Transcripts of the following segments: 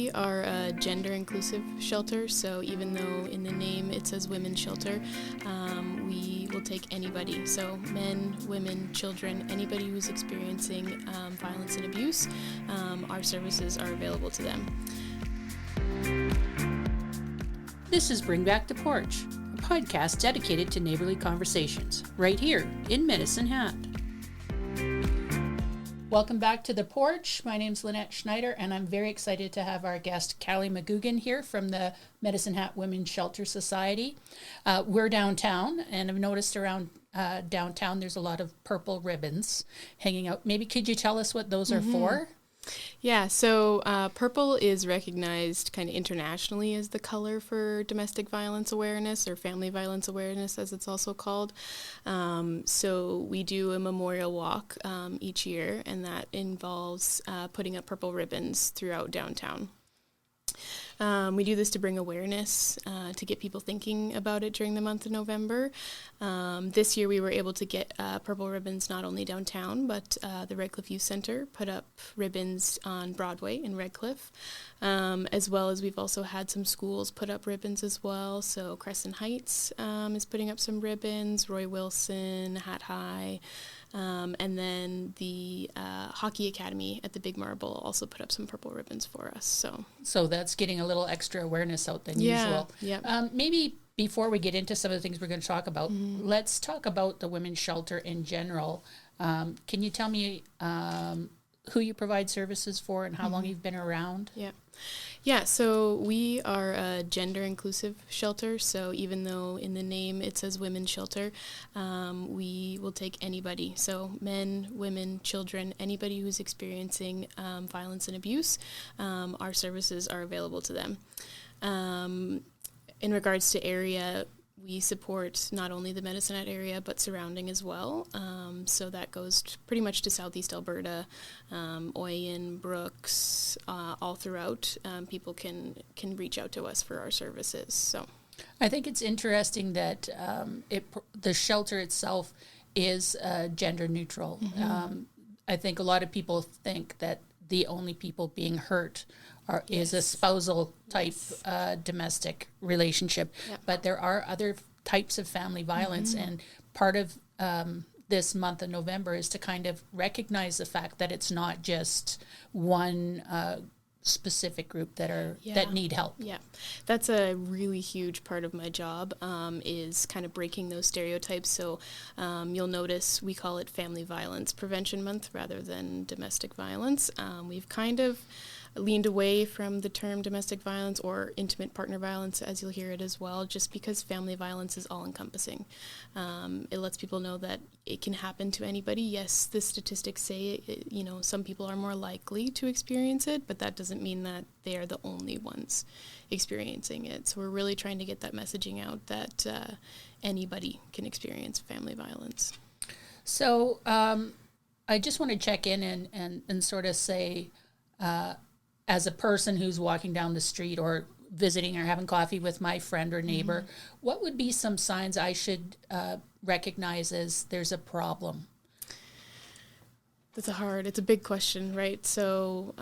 We are a gender-inclusive shelter, so even though in the name it says women's shelter, we will take anybody. So men, women, children, anybody who's experiencing violence and abuse, our services are available to them. This is Bring Back the Porch, a podcast dedicated to neighborly conversations, right here in Medicine Hat. Welcome back to the Porch. My name's Lynette Schneider, and I'm very excited to have our guest, Callie McGougan, here from the Medicine Hat Women's Shelter Society. We're downtown, and I've noticed around downtown there's a lot of purple ribbons hanging out. Maybe could you tell us what those are for? Yeah, so purple is recognized kind of internationally as the color for domestic violence awareness, or family violence awareness as it's also called. So we do a memorial walk each year, and that involves putting up purple ribbons throughout downtown. We do this to bring awareness, to get people thinking about it during the month of November. This year we were able to get purple ribbons not only downtown, but the Redcliffe Youth Center put up ribbons on Broadway in Redcliffe, as well as we've also had some schools put up ribbons as well. So Crescent Heights is putting up some ribbons, Roy Wilson, Hat High, and then the Hockey Academy at the Big Marble also put up some purple ribbons for us. So that's getting a little extra awareness out than usual. Yeah. Maybe before we get into some of the things we're going to talk about, let's talk about the women's shelter in general. Can you tell me who you provide services for and how long you've been around? Yeah, so we are a gender-inclusive shelter, so even though in the name it says women's shelter, we will take anybody. So men, women, children, anybody who's experiencing violence and abuse, our services are available to them. In regards to area, we support not only the Medicine Hat area, but surrounding as well. So that goes pretty much to Southeast Alberta, Oyen, Brooks, all throughout. People can reach out to us for our services. So I think it's interesting that the shelter itself is gender neutral. I think a lot of people think that the only people being hurt is a spousal type domestic relationship. Yep. But there are other types of family violence, and part of this month of November is to kind of recognize the fact that it's not just one specific group that need help. Yeah, that's a really huge part of my job, is kind of breaking those stereotypes. So you'll notice we call it Family Violence Prevention Month rather than domestic violence. We've kind of leaned away from the term domestic violence or intimate partner violence, as you'll hear it as well, just because family violence is all-encompassing. It lets people know that it can happen to anybody. Yes, the statistics say, some people are more likely to experience it, but that doesn't mean that they are the only ones experiencing it. So we're really trying to get that messaging out that anybody can experience family violence. So I just want to check in and sort of say, as a person who's walking down the street or visiting or having coffee with my friend or neighbor, what would be some signs I should recognize as there's a problem? It's a big question, right? So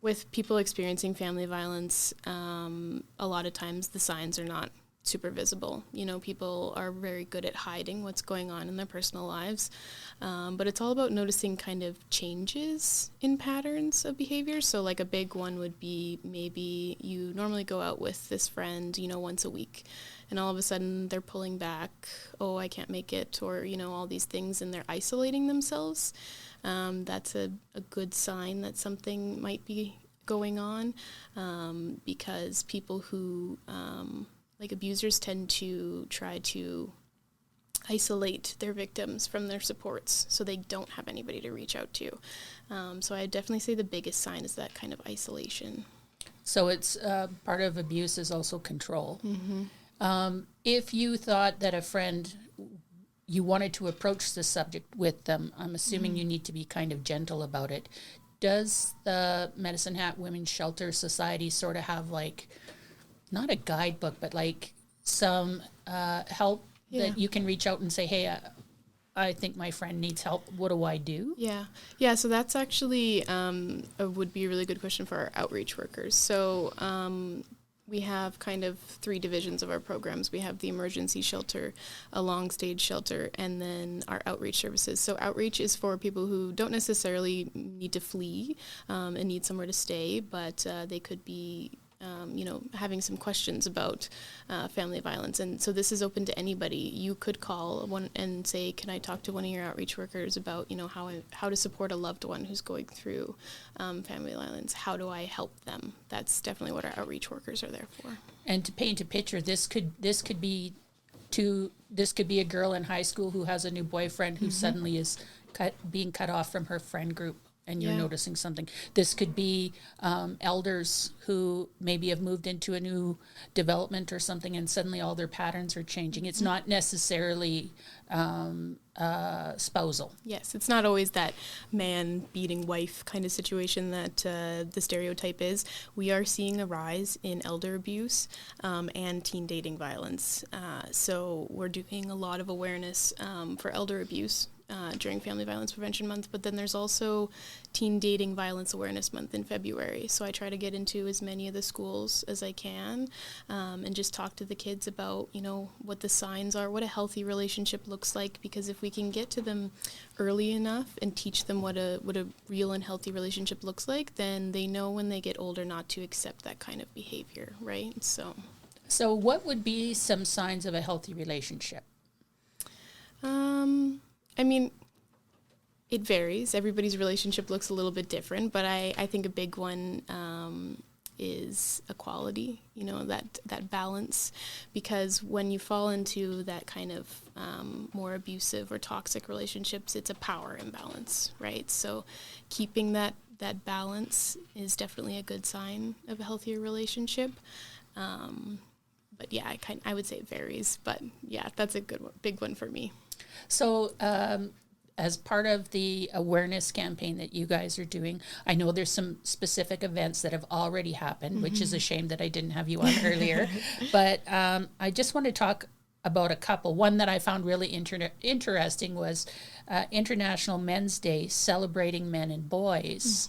with people experiencing family violence, a lot of times the signs are not super visible. People are very good at hiding what's going on in their personal lives, but it's all about noticing kind of changes in patterns of behavior. So like a big one would be maybe you normally go out with this friend, once a week, and all of a sudden they're pulling back, oh, I can't make it, or, all these things, and they're isolating themselves. That's a good sign that something might be going on, because people who like abusers tend to try to isolate their victims from their supports so they don't have anybody to reach out to. So I definitely say the biggest sign is that kind of isolation. So it's part of abuse is also control. If you thought that a friend, you wanted to approach the subject with them, I'm assuming you need to be kind of gentle about it. Does the Medicine Hat Women's Shelter Society sort of have not a guidebook, but some help that you can reach out and say, hey, I think my friend needs help. What do I do? Yeah. So that's actually would be a really good question for our outreach workers. So we have kind of 3 divisions of our programs. We have the emergency shelter, a long stage shelter, and then our outreach services. So outreach is for people who don't necessarily need to flee and need somewhere to stay, but they could be having some questions about family violence. And so this is open to anybody. You could call one and say, can I talk to one of your outreach workers about, how to support a loved one who's going through family violence? How do I help them? That's definitely what our outreach workers are there for. And to paint a picture, this could be a girl in high school who has a new boyfriend who suddenly is being cut off from her friend group. And you're noticing something. This could be elders who maybe have moved into a new development or something, and suddenly all their patterns are changing. It's not necessarily spousal. Yes, it's not always that man beating wife kind of situation that the stereotype is. We are seeing a rise in elder abuse and teen dating violence. So we're doing a lot of awareness for elder abuse during Family Violence Prevention Month, but then there's also Teen Dating Violence Awareness Month in February. So I try to get into as many of the schools as I can and just talk to the kids about, what the signs are, what a healthy relationship looks like, because if we can get to them early enough and teach them what a real and healthy relationship looks like, then they know when they get older not to accept that kind of behavior, right? So what would be some signs of a healthy relationship? It varies. Everybody's relationship looks a little bit different, but I think a big one is equality, that balance, because when you fall into that kind of more abusive or toxic relationships, it's a power imbalance, right? So keeping that balance is definitely a good sign of a healthier relationship. But yeah, I would say it varies, but yeah, that's a big one for me. So as part of the awareness campaign that you guys are doing, I know there's some specific events that have already happened, which is a shame that I didn't have you on earlier. But I just want to talk about a couple. One that I found really interesting was International Men's Day, celebrating men and boys.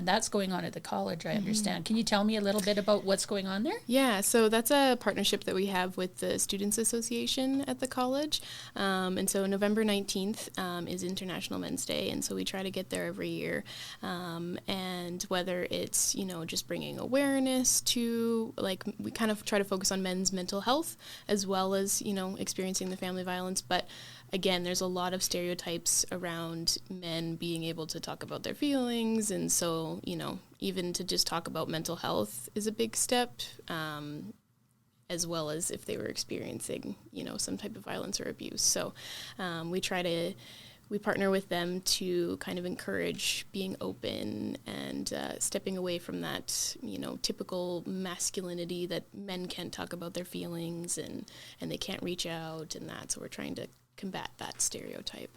That's going on at the college, I understand. Can you tell me a little bit about what's going on there? Yeah, so that's a partnership that we have with the Students Association at the college. And so November 19th is International Men's Day, and so we try to get there every year. And whether it's, just bringing awareness to, we kind of try to focus on men's mental health as well as, experiencing the family violence. But again, there's a lot of stereotypes around men being able to talk about their feelings. And so, even to just talk about mental health is a big step, as well as if they were experiencing, some type of violence or abuse. So we partner with them to kind of encourage being open and stepping away from that, typical masculinity that men can't talk about their feelings and they can't reach out and that. So we're trying to combat that stereotype.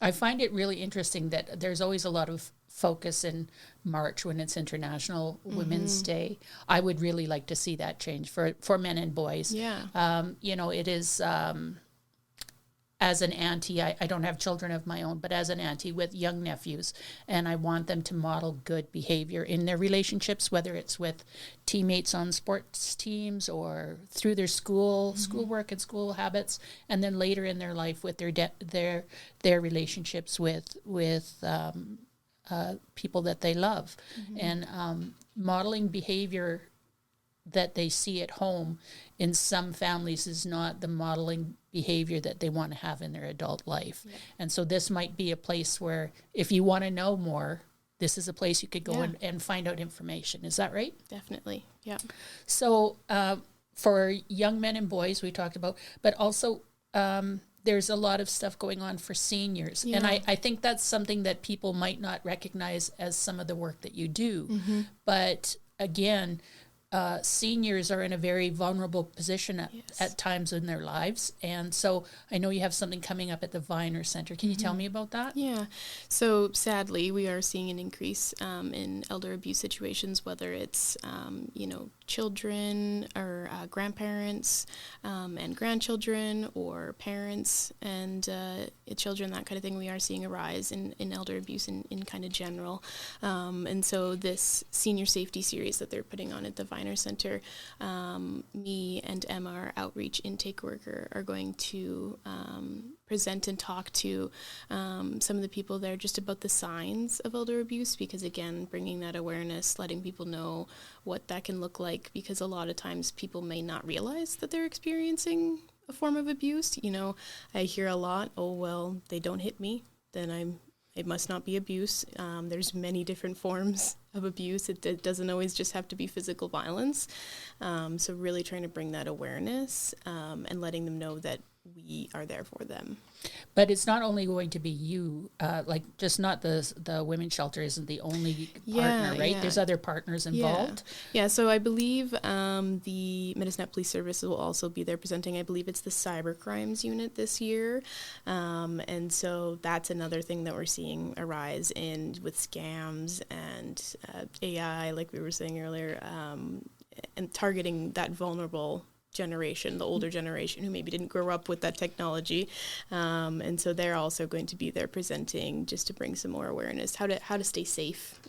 I find it really interesting that there's always a lot of focus in March when it's International Women's Day. I would really like to see that change for men and boys. Yeah. It is... as an auntie, I don't have children of my own, but as an auntie with young nephews, and I want them to model good behavior in their relationships, whether it's with teammates on sports teams or through their schoolwork and school habits, and then later in their life with their relationships with people that they love, and modeling behavior that they see at home in some families is not the modeling behavior that they want to have in their adult life. Yeah. And so this might be a place where if you want to know more, this is a place you could go and find out information. Is that right? Definitely, yeah. So for young men and boys, we talked about, but also there's a lot of stuff going on for seniors. Yeah. And I think that's something that people might not recognize as some of the work that you do. But again, seniors are in a very vulnerable position Yes. at times in their lives. And so I know you have something coming up at the Viner Center. Can you tell me about that? Yeah. So sadly, we are seeing an increase in elder abuse situations, whether it's, children or grandparents and grandchildren or parents and children, that kind of thing. We are seeing a rise in elder abuse in kind of general. And so this senior safety series that they're putting on at the Viner Center, me and Emma, our outreach intake worker, are going to present and talk to some of the people there just about the signs of elder abuse, because again, bringing that awareness, letting people know what that can look like, because a lot of times people may not realize that they're experiencing a form of abuse. I hear a lot, oh, well, they don't hit me, then it must not be abuse. There's many different forms of abuse. It doesn't always just have to be physical violence. So really trying to bring that awareness and letting them know that we are there for them. But it's not only going to be you, just not the women's shelter isn't the only partner, right? Yeah. There's other partners involved. Yeah, so I believe the Medicinet Police Service will also be there presenting. I believe it's the cyber crimes unit this year. And so that's another thing that we're seeing arise with scams and AI, like we were saying earlier, and targeting that vulnerable generation, the older generation who maybe didn't grow up with that technology, and so they're also going to be there presenting just to bring some more awareness, how to stay safe,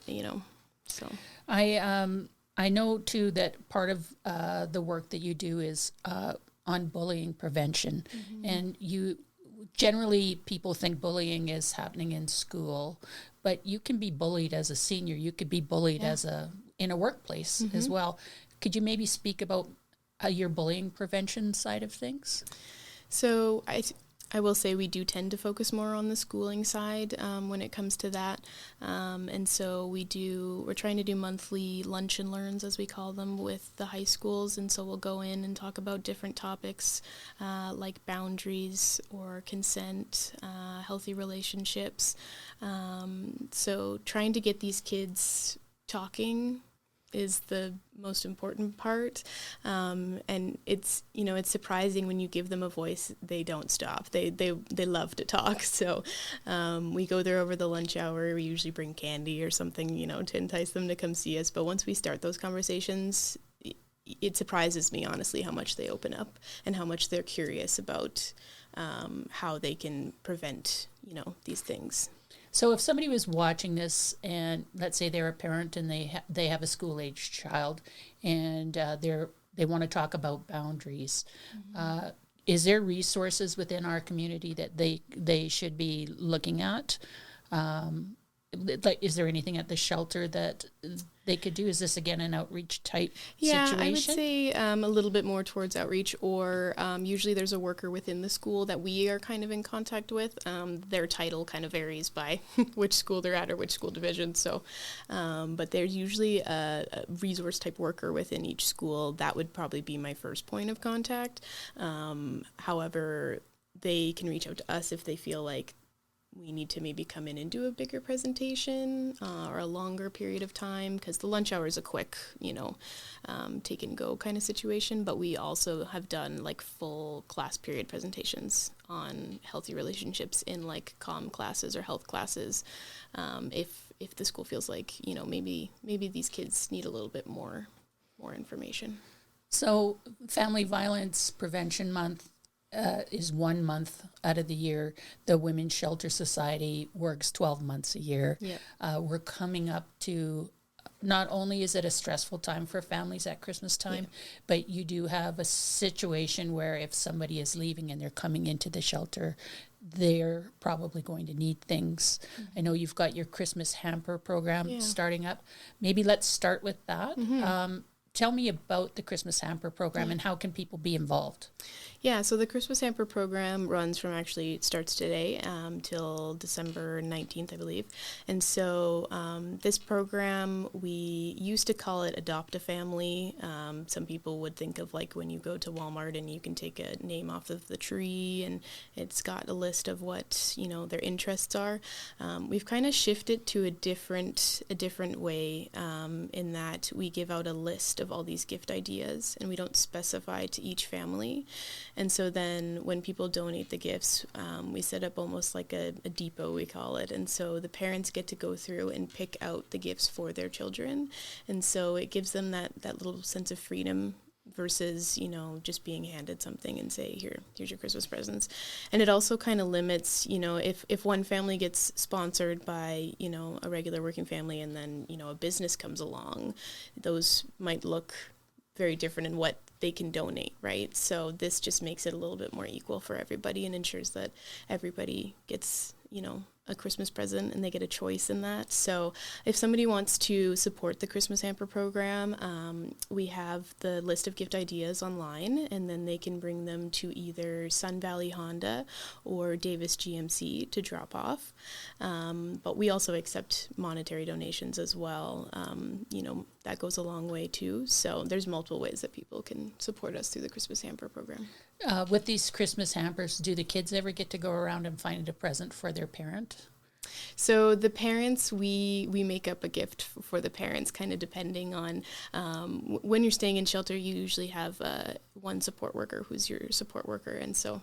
So I know too that part of the work that you do is on bullying prevention, and generally people think bullying is happening in school, but you can be bullied as a senior. You could be bullied in a workplace as well. Could you maybe speak about your bullying prevention side of things? So I will say we do tend to focus more on the schooling side when it comes to that. And so we're trying to do monthly lunch and learns, as we call them, with the high schools. And so we'll go in and talk about different topics like boundaries or consent, healthy relationships. So trying to get these kids talking is the most important part, and it's surprising when you give them a voice, they don't stop. They love to talk. So we go there over the lunch hour. We usually bring candy or something, to entice them to come see us. But once we start those conversations, it surprises me, honestly, how much they open up and how much they're curious about how they can prevent these things. So if somebody was watching this, and let's say they're a parent and they have a school-aged child, and they want to talk about boundaries, is there resources within our community that they should be looking at? Is there anything at the shelter that they could do? Is this again an outreach type situation? I would say a little bit more towards outreach, or usually there's a worker within the school that we are kind of in contact with. Their title kind of varies by which school they're at or which school division. So, but there's usually a resource type worker within each school. That would probably be my first point of contact. However, they can reach out to us if they feel like we need to maybe come in and do a bigger presentation or a longer period of time, because the lunch hour is a quick, take and go kind of situation. But we also have done like full class period presentations on healthy relationships in like comm classes or health classes. If the school feels like, maybe these kids need a little bit more information. So Family Violence Prevention Month is 1 month out of the year. The Women's Shelter Society works 12 months a year. Yeah. We're coming up to, not only is it a stressful time for families at Christmas time, but you do have a situation where if somebody is leaving and they're coming into the shelter, they're probably going to need things. I know you've got your Christmas hamper program starting up. Maybe let's start with that. Tell me about the Christmas hamper program and how can people be involved? Yeah, so the Christmas hamper program it starts today till December 19th, I believe. And so this program, we used to call it Adopt a Family. Some people would think of like when you go to Walmart and you can take a name off of the tree and it's got a list of what, their interests are. We've kind of shifted to a different way in that we give out a list list of all these gift ideas, and we don't specify to each family. And so then when people donate the gifts, we set up almost like a depot, we call it. And so the parents get to go through and pick out the gifts for their children. And so it gives them that little sense of freedom versus, just being handed something and say, here's your Christmas presents. And it also kind of limits, if one family gets sponsored by, a regular working family, and then, a business comes along, those might look very different in what they can donate, right? So this just makes it a little bit more equal for everybody and ensures that everybody gets, a Christmas present and they get a choice in that. So if somebody wants to support the Christmas hamper program, we have the list of gift ideas online, and then they can bring them to either Sun Valley Honda or Davis GMC to drop off. But we also accept monetary donations as well. That goes a long way too. So there's multiple ways that people can support us through the Christmas hamper program. With these Christmas hampers, do the kids ever get to go around and find a present for their parent? So the parents, we make up a gift for the parents, kind of depending on when you're staying in shelter, you usually have one support worker who's your support worker. And so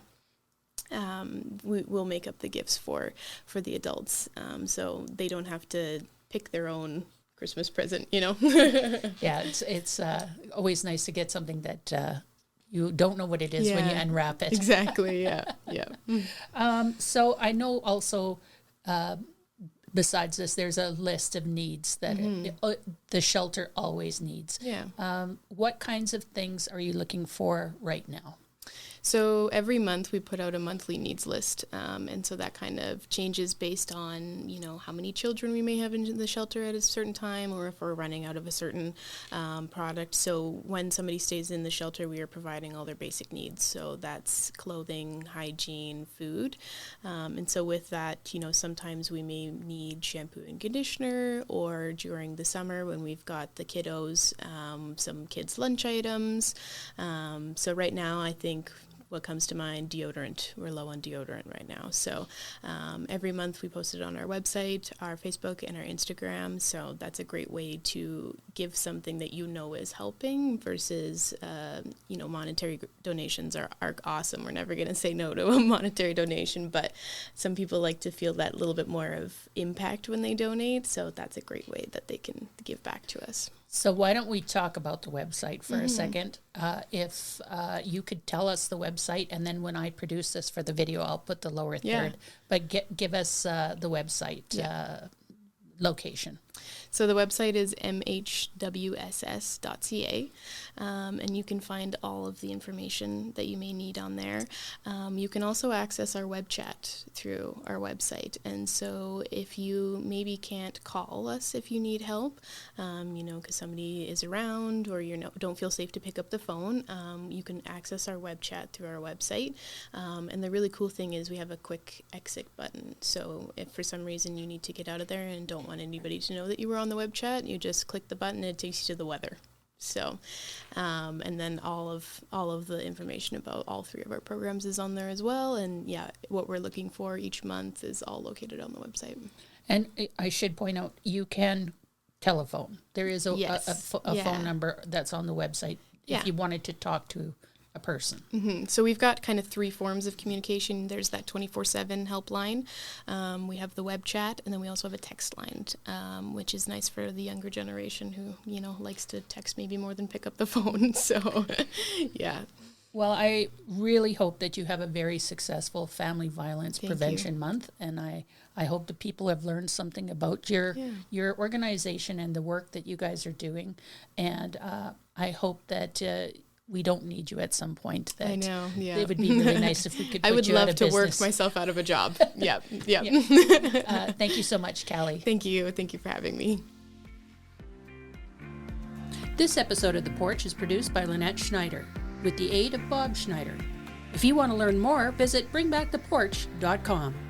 we'll make up the gifts for the adults, so they don't have to pick their own Christmas present, Yeah, it's always nice to get something that you don't know what it is when you unwrap it. Exactly, yeah. So I know also, besides this, there's a list of needs that the shelter always needs. Yeah. What kinds of things are you looking for right now? So every month we put out a monthly needs list, and so that kind of changes based on, how many children we may have in the shelter at a certain time, or if we're running out of a certain product. So when somebody stays in the shelter, we are providing all their basic needs. So that's clothing, hygiene, food. And so with that, sometimes we may need shampoo and conditioner, or during the summer when we've got the kiddos, some kids' lunch items. So right now, I think what comes to mind, deodorant. We're low on deodorant right now. So every month we post it on our website, our Facebook, and our Instagram. So that's a great way to give something that is helping versus, monetary donations are awesome. We're never going to say no to a monetary donation, but some people like to feel that little bit more of impact when they donate. So that's a great way that they can give back to us. So why don't we talk about the website for a second? If you could tell us the website, and then when I produce this for the video, I'll put the lower third. But give us the website location. So the website is mhwss.ca, and you can find all of the information that you may need on there. You can also access our web chat through our website, and so if you maybe can't call us if you need help, because somebody is around or you don't feel safe to pick up the phone, you can access our web chat through our website. And the really cool thing is we have a quick exit button. So if for some reason you need to get out of there and don't want anybody to know that you were on the web chat, you just click the button and it takes you to the weather. So, and then all of the information about all three of our programs is on there as well. And what we're looking for each month is all located on the website. And I should point out, you can telephone. There is a phone number that's on the website if you wanted to talk to a person. Mm-hmm. So we've got kind of three forms of communication. There's that 24/7 helpline. We have the web chat, and then we also have a text line, which is nice for the younger generation who, likes to text maybe more than pick up the phone. So, yeah. Well, I really hope that you have a very successful Family Violence Prevention Month, and I hope that people have learned something about your organization and the work that you guys are doing, and I hope that we don't need you at some point. That I know, yeah. It would be really nice if we could put I would you love out of to business. work myself out of a job. Yeah. Thank you so much, Callie. Thank you for having me. This episode of The Porch is produced by Lynette Schneider with the aid of Bob Schneider. If you want to learn more, visit bringbacktheporch.com.